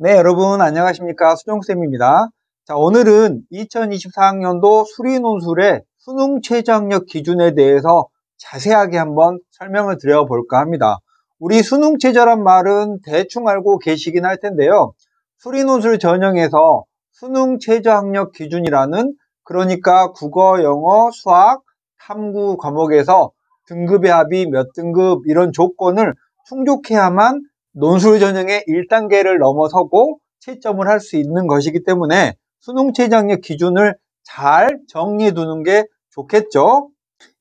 네, 여러분 안녕하십니까? 수정쌤입니다. 자, 오늘은 2024학년도 수리논술의 수능 최저학력 기준에 대해서 자세하게 한번 설명을 드려볼까 합니다. 우리 수능 최저란 말은 대충 알고 계시긴 할 텐데요. 수리논술 전형에서 수능 최저학력 기준이라는, 그러니까 국어, 영어, 수학, 탐구 과목에서 등급의 합이 몇 등급 이런 조건을 충족해야만 논술 전형의 1단계를 넘어서고 채점을 할 수 있는 것이기 때문에 수능 최저학력 기준을 잘 정리해 두는 게 좋겠죠.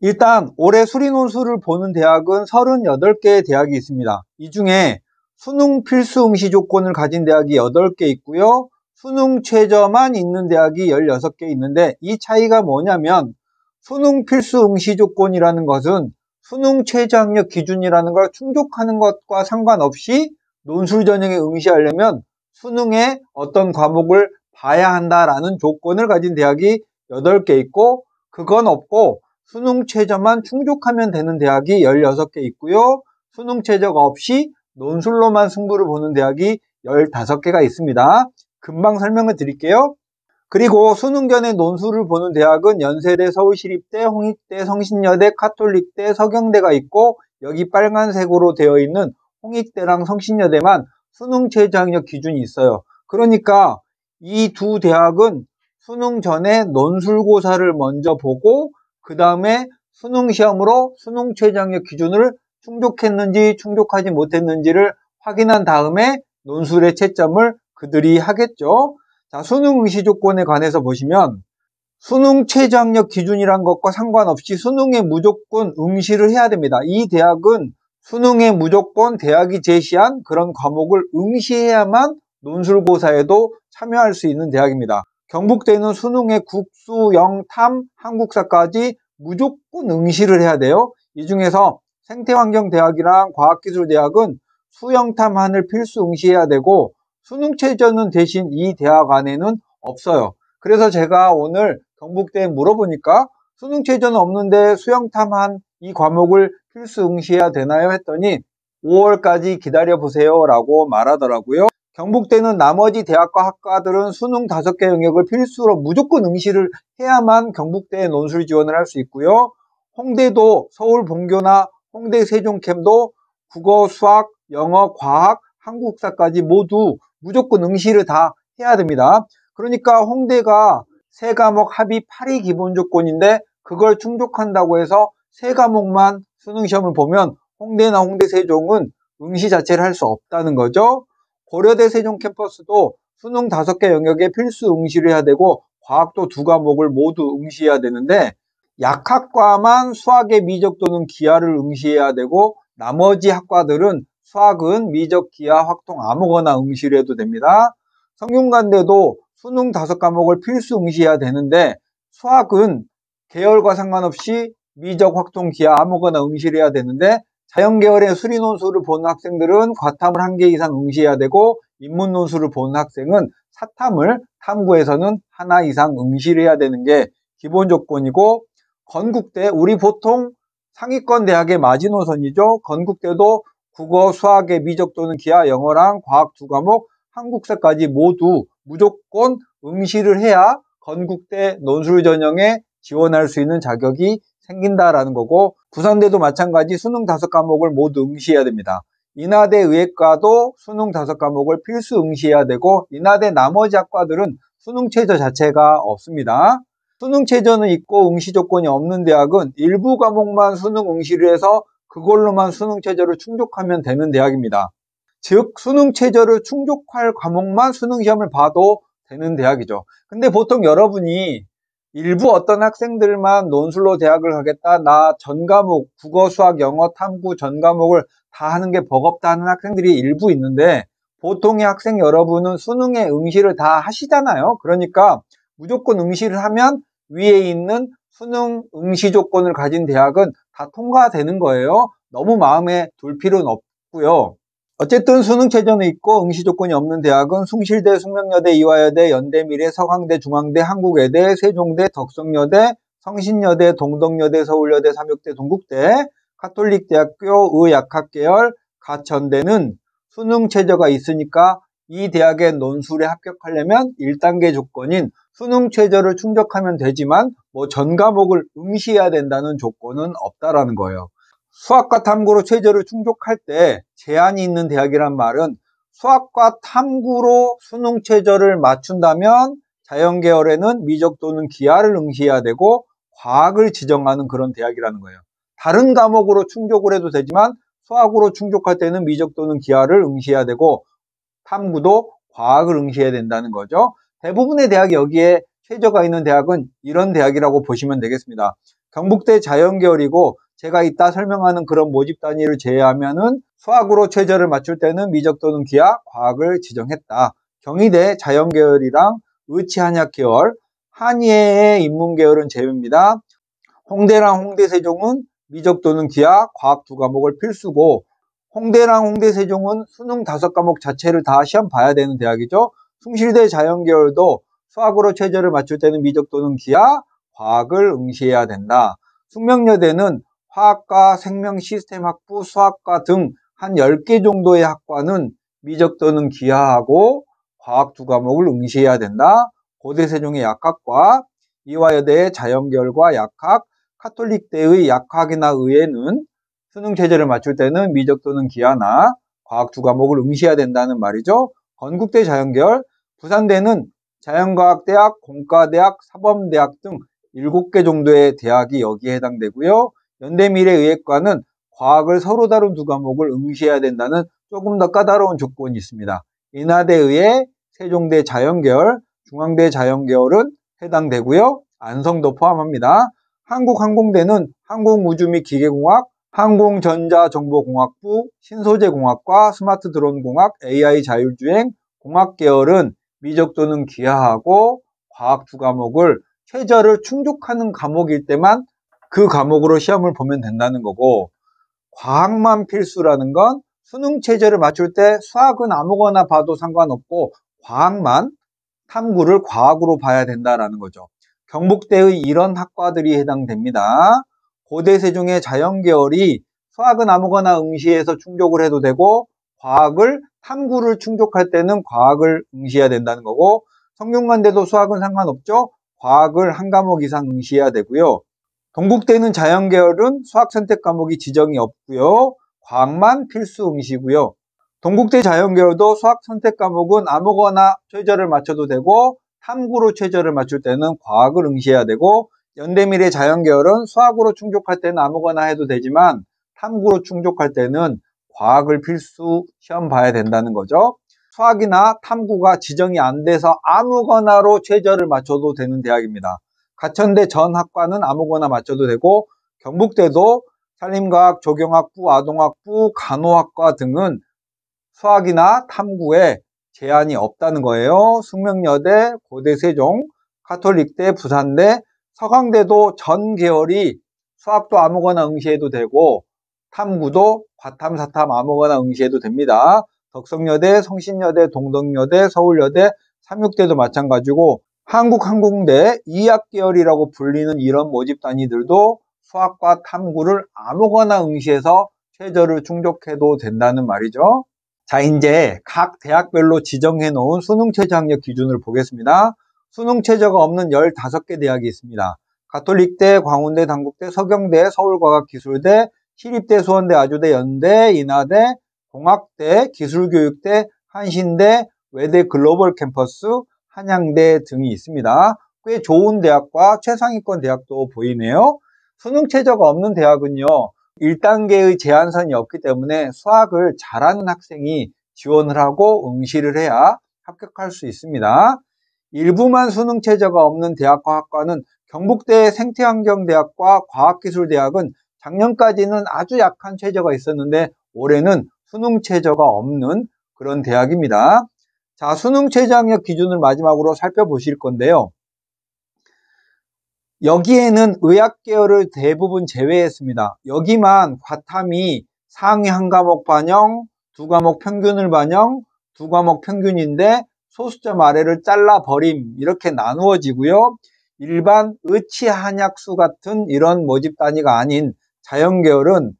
일단 올해 수리 논술을 보는 대학은 38개의 대학이 있습니다. 이 중에 수능 필수 응시 조건을 가진 대학이 8개 있고요. 수능 최저만 있는 대학이 16개 있는데, 이 차이가 뭐냐면 수능 필수 응시 조건이라는 것은 수능 최저학력 기준이라는 걸 충족하는 것과 상관없이 논술 전형에 응시하려면 수능의 어떤 과목을 봐야 한다라는 조건을 가진 대학이 8개 있고, 그건 없고 수능 최저만 충족하면 되는 대학이 16개 있고요. 수능 최저가 없이 논술로만 승부를 보는 대학이 15개가 있습니다. 금방 설명을 드릴게요. 그리고 수능 전에 논술을 보는 대학은 연세대, 서울시립대, 홍익대, 성신여대, 카톨릭대, 서경대가 있고, 여기 빨간색으로 되어 있는 홍익대랑 성신여대만 수능 최저학력 기준이 있어요. 그러니까 이 두 대학은 수능 전에 논술고사를 먼저 보고 그 다음에 수능 시험으로 수능 최저학력 기준을 충족했는지 충족하지 못했는지를 확인한 다음에 논술의 채점을 그들이 하겠죠. 자, 수능 응시 조건에 관해서 보시면 수능 최저학력 기준이란 것과 상관없이 수능에 무조건 응시를 해야 됩니다. 이 대학은 수능에 무조건 대학이 제시한 그런 과목을 응시해야만 논술고사에도 참여할 수 있는 대학입니다. 경북대는 수능에 국수, 영, 탐, 한국사까지 무조건 응시를 해야 돼요. 이 중에서 생태환경대학이랑 과학기술대학은 수영탐, 하늘 필수 응시해야 되고, 수능 최저는 대신 이 대학 안에는 없어요. 그래서 제가 오늘 경북대에 물어보니까 수능 최저는 없는데 수영탐한 이 과목을 필수 응시해야 되나요? 했더니 5월까지 기다려보세요 라고 말하더라고요. 경북대는 나머지 대학과 학과들은 수능 5개 영역을 필수로 무조건 응시를 해야만 경북대에 논술 지원을 할 수 있고요. 홍대도 서울 본교나 홍대 세종캠도 국어, 수학, 영어, 과학, 한국사까지 모두 무조건 응시를 다 해야 됩니다. 그러니까 홍대가 3과목 합이 8이 기본 조건인데, 그걸 충족한다고 해서 3과목만 수능시험을 보면 홍대나 홍대 세종은 응시 자체를 할 수 없다는 거죠. 고려대 세종 캠퍼스도 수능 5개 영역에 필수 응시를 해야 되고, 과학도 2과목을 모두 응시해야 되는데, 약학과만 수학의 미적 또는 기하를 응시해야 되고, 나머지 학과들은 수학은 미적, 기하, 확통 아무거나 응시를 해도 됩니다. 성균관대도 수능 5과목을 필수 응시해야 되는데, 수학은 계열과 상관없이 미적, 확통, 기하 아무거나 응시를 해야 되는데, 자연계열의 수리논술을 보는 학생들은 과탐을 1개 이상 응시해야 되고, 인문논술을 보는 학생은 사탐을 탐구에서는 1 이상 응시를 해야 되는 게 기본 조건이고, 건국대, 우리 보통 상위권 대학의 마지노선이죠. 건국대도 국어, 수학의 미적 또는 기하, 영어랑 과학 2과목, 한국사까지 모두 무조건 응시를 해야 건국대 논술 전형에 지원할 수 있는 자격이 생긴다라는 거고, 부산대도 마찬가지 수능 5과목을 모두 응시해야 됩니다. 인하대 의예과도 수능 5과목을 필수 응시해야 되고, 인하대 나머지 학과들은 수능 최저 자체가 없습니다. 수능 최저는 있고 응시 조건이 없는 대학은 일부 과목만 수능 응시를 해서 그걸로만 수능 최저를 충족하면 되는 대학입니다. 즉 수능 최저를 충족할 과목만 수능 시험을 봐도 되는 대학이죠. 근데 보통 여러분이 일부 어떤 학생들만 논술로 대학을 가겠다, 나 전 과목 국어, 수학, 영어, 탐구 전 과목을 다 하는 게 버겁다 하는 학생들이 일부 있는데, 보통의 학생 여러분은 수능에 응시를 다 하시잖아요. 그러니까 무조건 응시를 하면 위에 있는 수능 응시 조건을 가진 대학은 다 통과되는 거예요. 너무 마음에 둘 필요는 없고요. 어쨌든 수능 최저는 있고 응시 조건이 없는 대학은 숭실대, 숙명여대, 이화여대, 연대미래, 서강대, 중앙대, 한국외대, 세종대, 덕성여대, 성신여대, 동덕여대, 서울여대, 삼육대, 동국대, 카톨릭대학교 의약학계열, 가천대는 수능 최저가 있으니까 이 대학의 논술에 합격하려면 1단계 조건인 수능 최저를 충족하면 되지만 전 과목을 응시해야 된다는 조건은 없다라는 거예요. 수학과 탐구로 최저를 충족할 때 제한이 있는 대학이란 말은 수학과 탐구로 수능 최저를 맞춘다면 자연계열에는 미적 또는 기하를 응시해야 되고 과학을 지정하는 그런 대학이라는 거예요. 다른 과목으로 충족을 해도 되지만 수학으로 충족할 때는 미적 또는 기하를 응시해야 되고 탐구도 과학을 응시해야 된다는 거죠. 대부분의 대학이 여기에 최저가 있는 대학은 이런 대학이라고 보시면 되겠습니다. 경북대 자연계열이고 제가 이따 설명하는 그런 모집 단위를 제외하면은 수학으로 최저를 맞출 때는 미적 또는 기하, 과학을 지정했다. 경희대 자연계열이랑 의치한약계열, 한예의 인문계열은 제외입니다. 홍대랑 홍대세종은 미적 또는 기하, 과학 두 과목을 필수고 홍대랑 홍대세종은 수능 5과목 자체를 다 시험 봐야 되는 대학이죠. 숭실대 자연계열도 수학으로 최저를 맞출 때는 미적 또는 기하, 과학을 응시해야 된다. 숙명여대는 화학과 생명시스템학부, 수학과 등 한 10개 정도의 학과는 미적 또는 기하하고 과학 두 과목을 응시해야 된다. 고대세종의 약학과, 이화여대의 자연계열과 약학, 카톨릭대의 약학이나 의예는 수능 최저를 맞출 때는 미적 또는 기하나 과학 두 과목을 응시해야 된다는 말이죠. 건국대 자연계열, 부산대는 자연과학대학, 공과대학, 사범대학 등 7개 정도의 대학이 여기에 해당되고요. 연대미래의학과는 과학을 서로 다룬 두 과목을 응시해야 된다는 조금 더 까다로운 조건이 있습니다. 인하대의회, 세종대 자연계열, 중앙대 자연계열은 해당되고요. 안성도 포함합니다. 한국항공대는 항공우주 및 기계공학, 항공전자정보공학부, 신소재공학과, 스마트드론공학, AI 자율주행, 공학계열은 미적 또는 기하하고 과학 두 과목을 최저를 충족하는 과목일 때만 그 과목으로 시험을 보면 된다는 거고, 과학만 필수라는 건 수능 최저를 맞출 때 수학은 아무거나 봐도 상관없고 과학만 탐구를 과학으로 봐야 된다라는 거죠. 경북대의 이런 학과들이 해당됩니다. 고대세종의 자연계열이 수학은 아무거나 응시해서 충족을 해도 되고 과학을 탐구를 충족할 때는 과학을 응시해야 된다는 거고, 성균관대도 수학은 상관없죠. 과학을 한 과목 이상 응시해야 되고요. 동국대는 자연계열은 수학 선택 과목이 지정이 없고요. 과학만 필수 응시고요. 동국대 자연계열도 수학 선택 과목은 아무거나 최저를 맞춰도 되고 탐구로 최저를 맞출 때는 과학을 응시해야 되고, 연대미래 자연계열은 수학으로 충족할 때는 아무거나 해도 되지만 탐구로 충족할 때는 과학을 필수 시험 봐야 된다는 거죠. 수학이나 탐구가 지정이 안 돼서 아무거나로 최저를 맞춰도 되는 대학입니다. 가천대 전 학과는 아무거나 맞춰도 되고, 경북대도 산림과학, 조경학부, 아동학부, 간호학과 등은 수학이나 탐구에 제한이 없다는 거예요. 숙명여대, 고대세종, 카톨릭대, 부산대, 서강대도 전 계열이 수학도 아무거나 응시해도 되고 탐구도 과탐, 사탐 아무거나 응시해도 됩니다. 덕성여대, 성신여대, 동덕여대, 서울여대, 삼육대도 마찬가지고 한국항공대 이학계열이라고 불리는 이런 모집 단위들도 수학과 탐구를 아무거나 응시해서 최저를 충족해도 된다는 말이죠. 자, 이제 각 대학별로 지정해 놓은 수능 최저 학력 기준을 보겠습니다. 수능 최저가 없는 15개 대학이 있습니다. 가톨릭대, 광운대, 단국대, 서경대, 서울과학기술대, 시립대, 수원대, 아주대, 연대, 인하대, 공학대, 기술교육대, 한신대, 외대 글로벌 캠퍼스, 한양대 등이 있습니다. 꽤 좋은 대학과 최상위권 대학도 보이네요. 수능 최저가 없는 대학은요, 1단계의 제한선이 없기 때문에 수학을 잘하는 학생이 지원을 하고 응시를 해야 합격할 수 있습니다. 일부만 수능 최저가 없는 대학과 학과는 경북대 생태환경대학과 과학기술대학은 작년까지는 아주 약한 최저가 있었는데 올해는 수능 최저가 없는 그런 대학입니다. 자, 수능 최저 학력 기준을 마지막으로 살펴보실 건데요. 여기에는 의학 계열을 대부분 제외했습니다. 여기만 과탐이 상위 한 과목 반영, 두 과목 평균을 반영, 두 과목 평균인데 소수점 아래를 잘라버림 이렇게 나누어지고요. 일반 의치 한약수 같은 이런 모집 단위가 아닌 자연계열은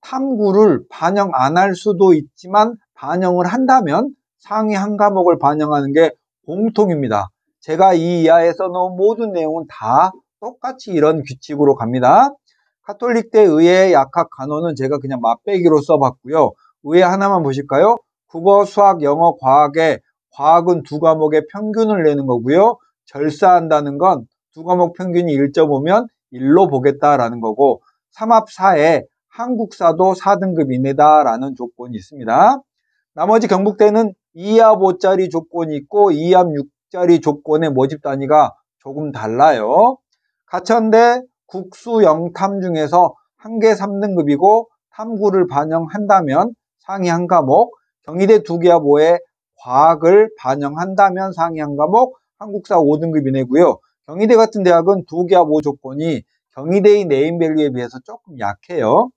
탐구를 반영 안 할 수도 있지만 반영을 한다면 상위 한 과목을 반영하는 게 공통입니다. 제가 이 이하에 써놓은 모든 내용은 다 똑같이 이런 규칙으로 갑니다. 카톨릭대 의회 약학 간호는 제가 그냥 맛배기로 써봤고요. 의회 하나만 보실까요? 국어, 수학, 영어, 과학에 과학은 두 과목의 평균을 내는 거고요. 절사한다는 건 두 과목 평균이 1.5면 1로 보겠다라는 거고, 삼합사에 한국사도 4등급 이내다라는 조건이 있습니다. 나머지 경북대는 2합 5짜리 조건이 있고 2합 6짜리 조건의 모집 단위가 조금 달라요. 가천대 국수 영탐 중에서 한 개 3등급이고 탐구를 반영한다면 상위 한 과목, 경희대 2개합 5에 과학을 반영한다면 상위 한 과목, 한국사 5등급 이내고요. 경희대 같은 대학은 2개합 5 조건이 경희대의 네임밸류에 비해서 조금 약해요.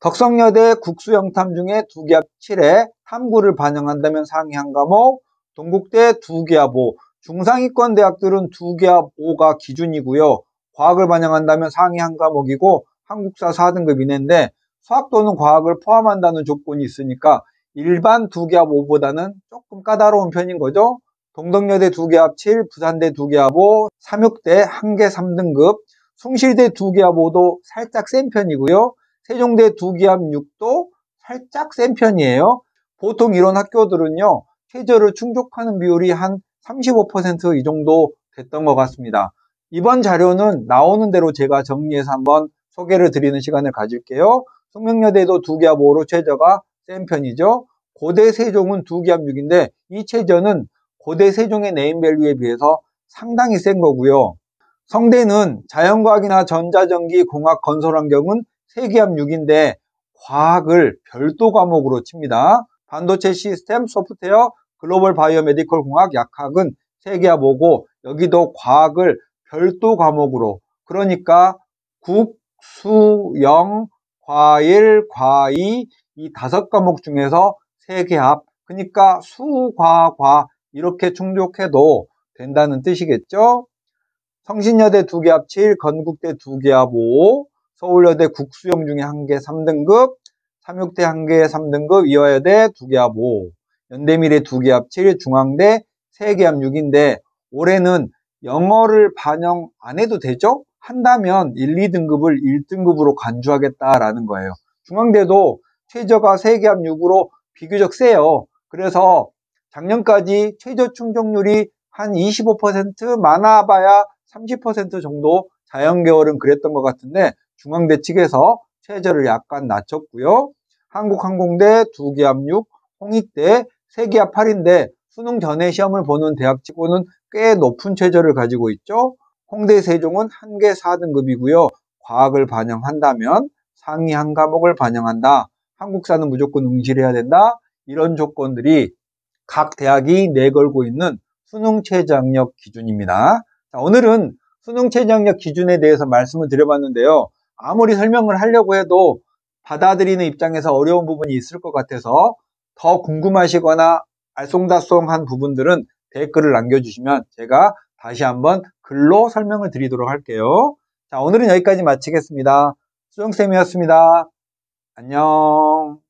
덕성여대 국수영탐 중에 2개합 7에 탐구를 반영한다면 상위 한 과목, 동국대 2개합 5, 중상위권 대학들은 2개합 5가 기준이고요. 과학을 반영한다면 상위 한 과목이고 한국사 4등급 이내인데 수학 또는 과학을 포함한다는 조건이 있으니까 일반 2개합 5보다는 조금 까다로운 편인 거죠. 동덕여대 2개합 7, 부산대 2개합 5, 삼육대 1개 3등급, 숭실대 2개합 5도 살짝 센 편이고요. 세종대 2개합 6도 살짝 센 편이에요. 보통 이런 학교들은요, 최저를 충족하는 비율이 한 35% 이 정도 됐던 것 같습니다. 이번 자료는 나오는 대로 제가 정리해서 한번 소개를 드리는 시간을 가질게요. 숙명여대도 2개합 5로 최저가 센 편이죠. 고대 세종은 2개합 6인데 이 최저는 고대 세종의 네임밸류에 비해서 상당히 센 거고요. 성대는 자연과학이나 전자전기, 공학, 건설환경은 3개합 6인데 과학을 별도 과목으로 칩니다. 반도체 시스템, 소프트웨어, 글로벌 바이오 메디컬 공학, 약학은 3개합 5고 여기도 과학을 별도 과목으로, 그러니까 국, 수, 영, 과일, 과이 이 5과목 중에서 3개합, 그러니까 수, 과 이렇게 충족해도 된다는 뜻이겠죠. 성신여대 2개합 7, 건국대 2개합 5, 서울여대 국수영 중에 1개 3등급, 삼육대 1개 3등급, 이화여대 2개합 5, 연대미래 2개합 7, 중앙대 3개합 6인데 올해는 영어를 반영 안 해도 되죠? 한다면 1, 2등급을 1등급으로 간주하겠다라는 거예요. 중앙대도 최저가 3개합 6으로 비교적 세요. 그래서 작년까지 최저 충족률이 한 25%, 많아봐야 30% 정도 자연계열은 그랬던 것 같은데 중앙대 측에서 최저를 약간 낮췄고요. 한국항공대 2개합 6, 홍익대 3개합 8인데 수능 전에 시험을 보는 대학치고는 꽤 높은 최저를 가지고 있죠. 홍대 세종은 1개 4등급이고요. 과학을 반영한다면 상위 한 과목을 반영한다. 한국사는 무조건 응시를 해야 된다. 이런 조건들이 각 대학이 내걸고 있는 수능 최저학력 기준입니다. 자, 오늘은 수능 최저학력 기준에 대해서 말씀을 드려봤는데요. 아무리 설명을 하려고 해도 받아들이는 입장에서 어려운 부분이 있을 것 같아서 더 궁금하시거나 알쏭달쏭한 부분들은 댓글을 남겨주시면 제가 다시 한번 글로 설명을 드리도록 할게요. 자, 오늘은 여기까지 마치겠습니다. 수정쌤이었습니다. 안녕.